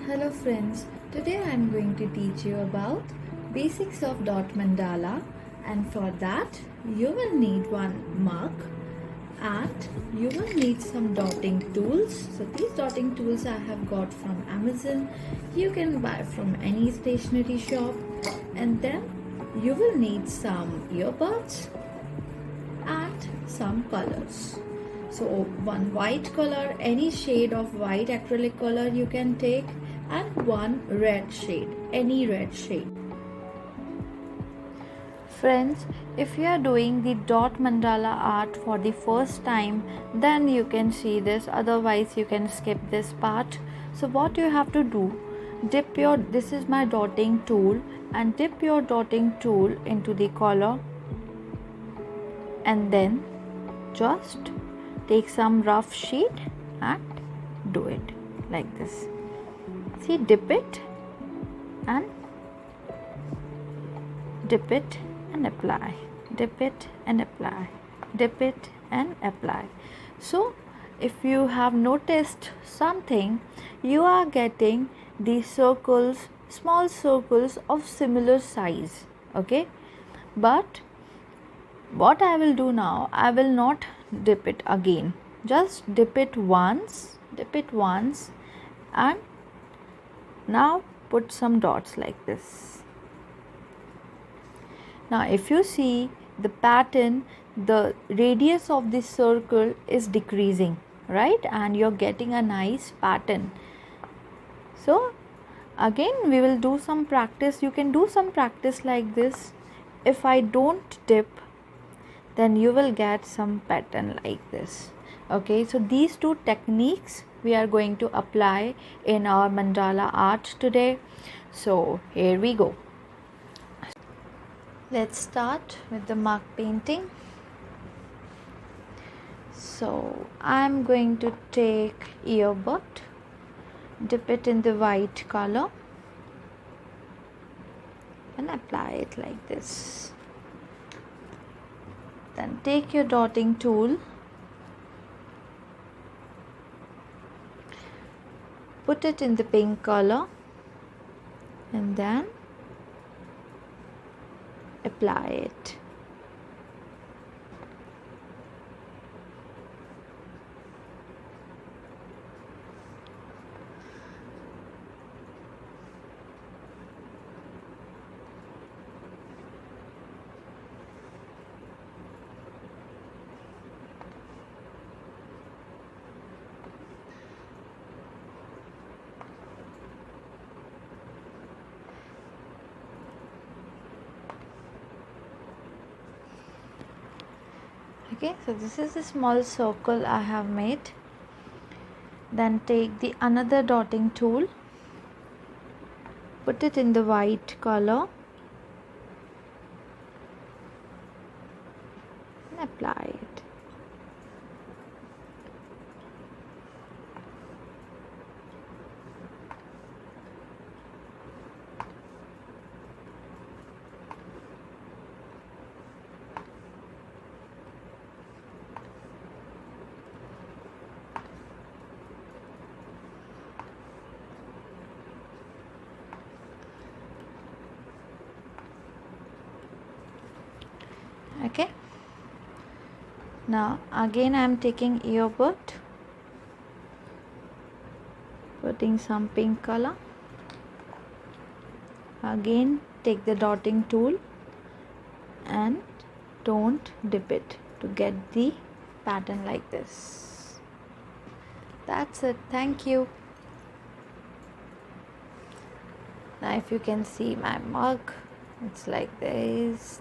Hello friends, today I am going to teach you about basics of dot mandala, and for that you will need one mark and you will need some dotting tools. So these dotting tools I have got from Amazon. You can buy from any stationery shop, and then you will need some earbuds and some colors. So one white color, any shade of white acrylic color you can take, and one red shade, any red shade. Friends, if you are doing the dot mandala art for the first time, then you can see this, otherwise you can skip this part. So what you have to do, this is my dotting tool, and dip your dotting tool into the color and then just take some rough sheet and do it like this. See, dip it and apply, dip it and apply, dip it and apply. So if you have noticed something, you are getting these circles, small circles of similar size, okay? But what I will do now, I will not dip it again, just dip it once and now put some dots like this. Now if you see the pattern, the radius of this circle is decreasing, right? And you're getting a nice pattern. So again we will do some practice. You can do some practice like this. If I don't dip, then you will get some pattern like this. Okay, so these two techniques we are going to apply in our mandala art today. So here we go. Let's start with the mark painting. So I'm going to take earbud, dip it in the white color and apply it like this. Then take your dotting tool, put it in the pink color and then apply it. Okay, so this is the small circle I have made. Then take the another dotting tool, put it in the white color and apply it. Okay, now again I am taking earbud, putting some pink color, again take the dotting tool and don't dip it to get the pattern like this. That's it. Thank you. Now if you can see my mug, it's like this.